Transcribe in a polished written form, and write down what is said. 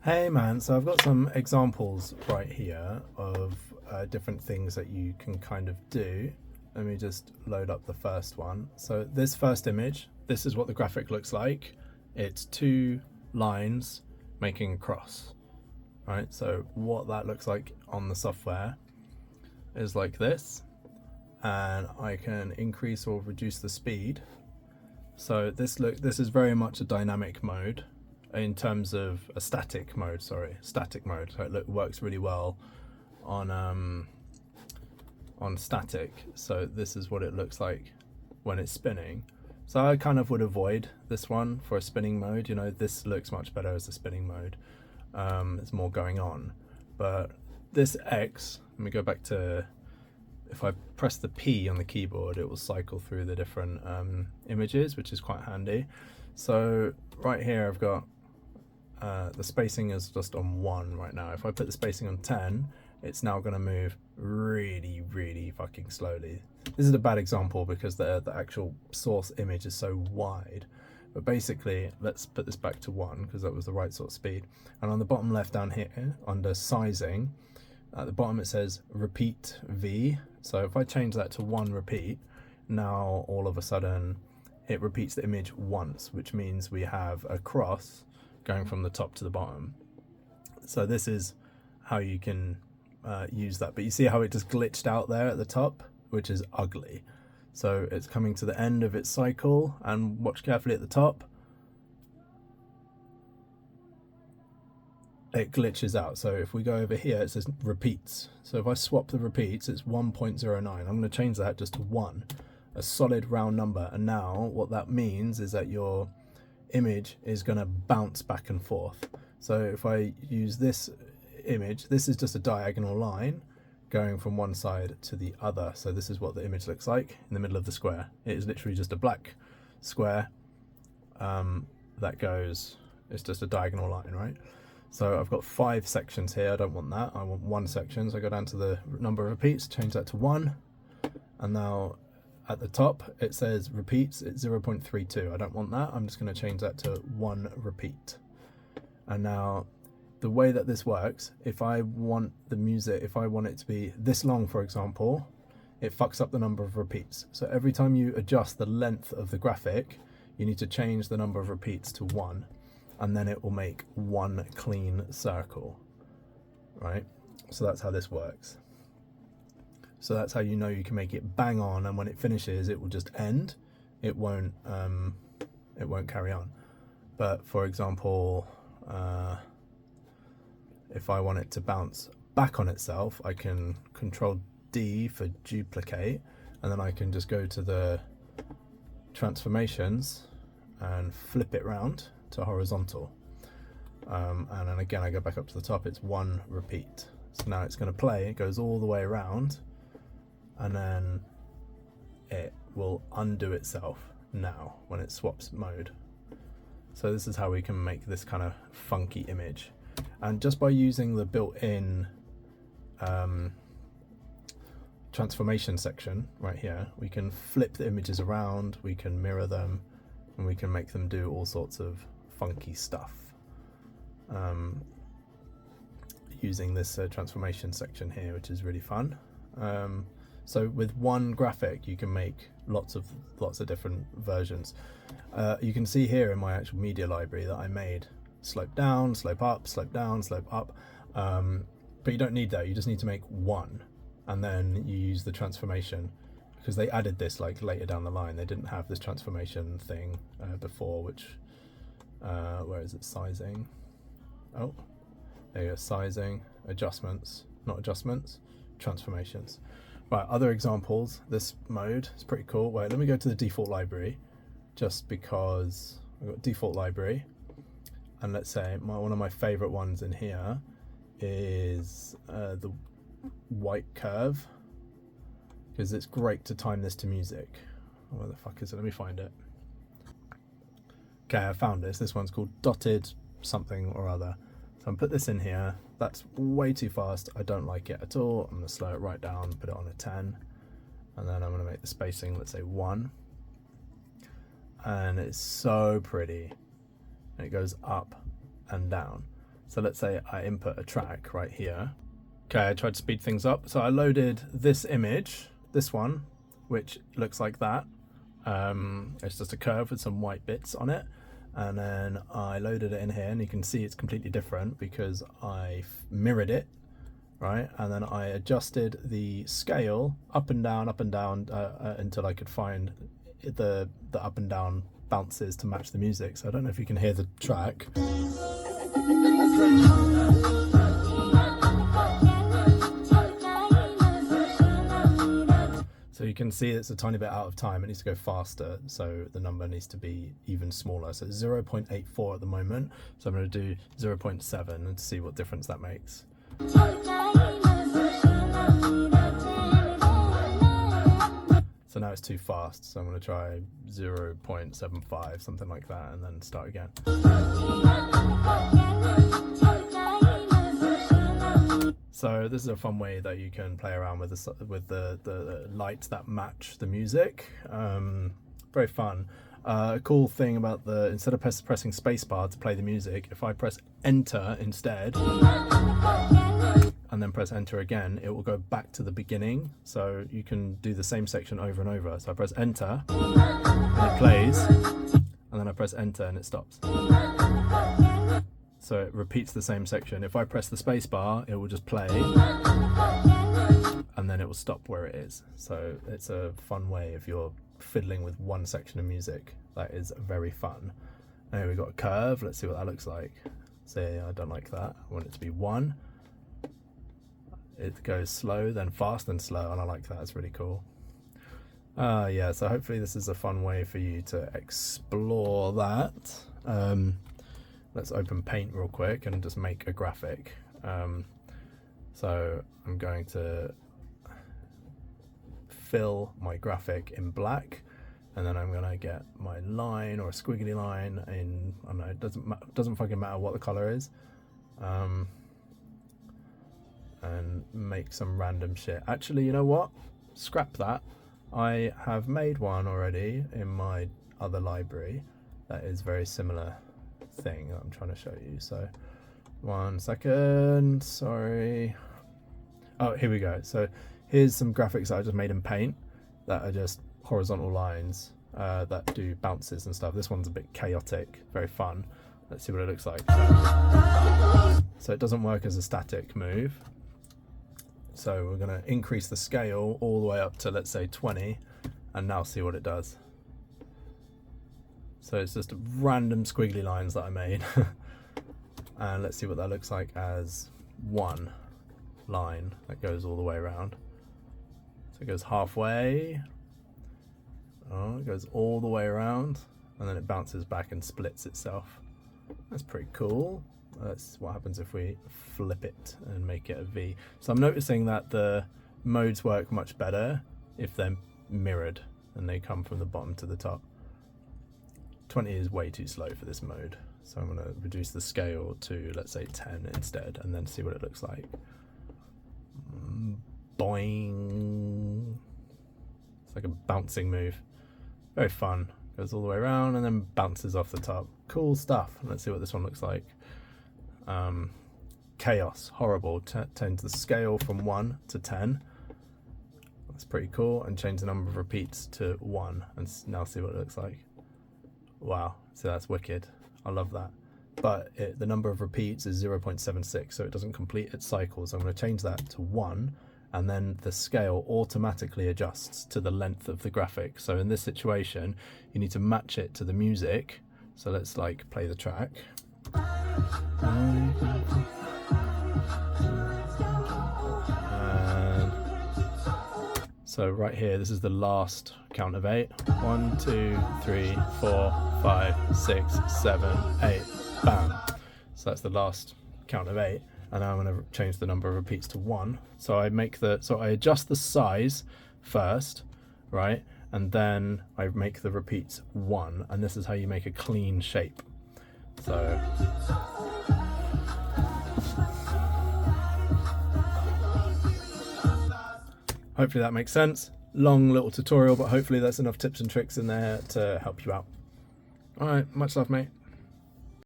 Hey man, so I've got some examples right here of different things that you can kind of do. Let me just load up the first one. So this first image, this is what the graphic looks like. It's two lines making a cross, right? So what that looks like on the software is like this, and I can increase or reduce the speed. So this is very much a dynamic mode in terms of a static mode, so it works really well on static. So this is what it looks like when it's spinning. So I kind of would avoid this one for a spinning mode. You know, this looks much better as a spinning mode. There's more going on. But this X, let me go back to, if I press the P on the keyboard, it will cycle through the different images, which is quite handy. So right here I've got the spacing is just on 1 right now. If I put the spacing on 10, it's now going to move really fucking slowly. This is a bad example because the actual source image is so wide. But basically, let's put this back to 1 because that was the right sort of speed. And on the bottom left down here, under sizing, at the bottom it says repeat V. So if I change that to 1 repeat, now all of a sudden it repeats the image once, which means we have a cross going from the top to the bottom. So this is how you can use that. But you see how it just glitched out there at the top, which is ugly. So it's coming to the end of its cycle, and watch carefully at the top. It glitches out. So if we go over here, it says repeats. So if I swap the repeats, it's 1.09. I'm going to change that just to 1, a solid round number. And now what that means is that your image is going to bounce back and forth. So if I use this image, this is just a diagonal line going from one side to the other. So this is what the image looks like in the middle of the square. It is literally just a black square that goes, it's just a diagonal line, right? So I've got 5 sections here. I don't want that. I want 1 section. So I go down to the number of repeats, change that to 1, and now at the top it says repeats, it's 0.32. I don't want that. I'm just going to change that to 1 repeat. And now the way that this works, if I want the music, if I want it to be this long, for example, it fucks up the number of repeats. So every time you adjust the length of the graphic, you need to change the number of repeats to 1, and then it will make 1 clean circle, right? So that's how this works. So that's how you know you can make it bang on, and when it finishes, it will just end. It won't carry on. But for example, if I want it to bounce back on itself, I can Control D for duplicate, and then I can just go to the transformations and flip it round to horizontal. And then again, I go back up to the top, it's 1 repeat. So now it's going to play, it goes all the way around, and then it will undo itself now when it swaps mode. So this is how we can make this kind of funky image. And just by using the built-in transformation section right here, we can flip the images around, we can mirror them, and we can make them do all sorts of funky stuff using this transformation section here, which is really fun. So with one graphic you can make lots of different versions. You can see here in my actual media library that I made slope down, slope up, slope down, slope up, but you don't need that. You just need to make 1, and then you use the transformation, because they added this like later down the line. They didn't have this transformation thing before, which where is it? Sizing. Oh, there you go. Sizing, adjustments, not adjustments, transformations. Right, other examples. This mode is pretty cool. Wait, let me go to the default library, just because I've got default library. And let's say one of my favorite ones in here is the white curve, because it's great to time this to music. Where the fuck is it? Let me find it. Okay, I found this. This one's called dotted something or other. So I'm put this in here. That's way too fast. I don't like it at all. I'm gonna slow it right down, put it on a 10, and then I'm gonna make the spacing, let's say 1. And it's so pretty. And it goes up and down. So let's say I input a track right here. Okay, I tried to speed things up. So I loaded this image, this one, which looks like that. It's just a curve with some white bits on it. And then I loaded it in here, and you can see it's completely different because I mirrored it, right? And then I adjusted the scale up and down until I could find the up and down bounces to match the music. So I don't know if you can hear the track. So you can see it's a tiny bit out of time. It needs to go faster, so the number needs to be even smaller. So it's 0.84 at the moment. So I'm going to do 0.7 and see what difference that makes. So now it's too fast. So I'm going to try 0.75, something like that, and then start again. So this is a fun way that you can play around with the lights that match the music. Very fun. A cool thing about instead of pressing spacebar to play the music, if I press enter instead and then press enter again, it will go back to the beginning. So you can do the same section over and over. So I press enter and it plays, and then I press enter and it stops. So it repeats the same section. If I press the space bar, it will just play and then it will stop where it is. So it's a fun way if you're fiddling with one section of music. That is very fun. Now we've got a curve. Let's see what that looks like. Say I don't like that. I want it to be 1. It goes slow, then fast, then slow, and I like that. It's really cool. Yeah, so hopefully this is a fun way for you to explore that. Let's open Paint real quick and just make a graphic. So I'm going to fill my graphic in black, and then I'm going to get my line or a squiggly line in, I don't know, it doesn't fucking matter what the color is, and make some random shit. Actually, you know what? Scrap that. I have made one already in my other library that is very similar thing that I'm trying to show you. So 1 second, sorry. Oh, here we go. So here's some graphics that I just made in Paint that are just horizontal lines that do bounces and stuff. This one's a bit chaotic, very fun. Let's see what it looks like. So it doesn't work as a static move. So we're going to increase the scale all the way up to, let's say, 20, and now see what it does. So it's just random squiggly lines that I made. And let's see what that looks like as one line that goes all the way around. So it goes halfway. Oh, it goes all the way around, and then it bounces back and splits itself. That's pretty cool. That's what happens if we flip it and make it a V. So I'm noticing that the modes work much better if they're mirrored and they come from the bottom to the top. 20 is way too slow for this mode, so I'm going to reduce the scale to, let's say, 10 instead, and then see what it looks like. Boing. It's like a bouncing move. Very fun. Goes all the way around and then bounces off the top. Cool stuff. Let's see what this one looks like. Chaos. Horrible. Change the scale from 1 to 10. That's pretty cool. And change the number of repeats to 1. And now see what it looks like. Wow. So that's wicked. I love that. But the number of repeats is 0.76, so it doesn't complete its cycle. So I'm going to change that to 1. And then the scale automatically adjusts to the length of the graphic. So in this situation, you need to match it to the music. So let's like play the track. And so right here, this is the last count of 8. 1, 2, 3, 4, 5, 6, 7, 8. Bam. So that's the last count of 8. And now I'm going to change the number of repeats to 1. So I adjust the size first, right? And then I make the repeats 1. And this is how you make a clean shape. So hopefully that makes sense. Long little tutorial, but hopefully there's enough tips and tricks in there to help you out. All right, much love, mate.